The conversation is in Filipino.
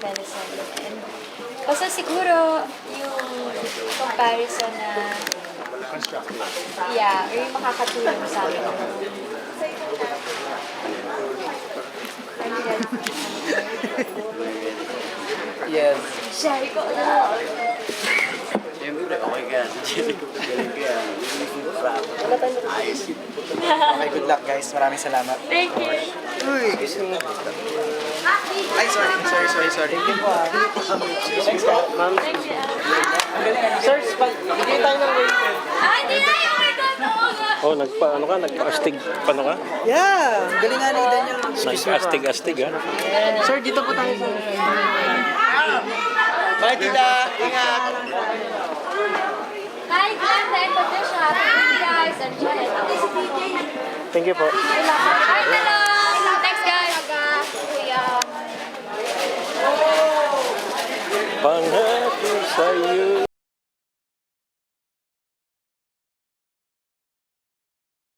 medicine. And basta siguro yung comparison na yeah, or yung makakatulong sa akin. Yes. Share ko na. Siyempre, okay ka. Galing ka. Ayos. Okay, good luck guys. Maraming salamat. Thank you. Uy, gusto mo. Ay, sorry. Thank you po ah. Thanks ka. Ma'am. Thank you. Sir, bigay tayo ng wait. Ay, hindi na yung may Oh, nagpa-astig, paano ka? Yeah, galing nga ni Daniel. Nag-astig-astig, ha? Sir, dito po tayo sa... Bye, tita. Ingat. Hi, Glenda and Patricia. Thank you guys. And Janet. Thank you po. Hi, hello. Thanks, guys. Kuya. Pangako sa'yo.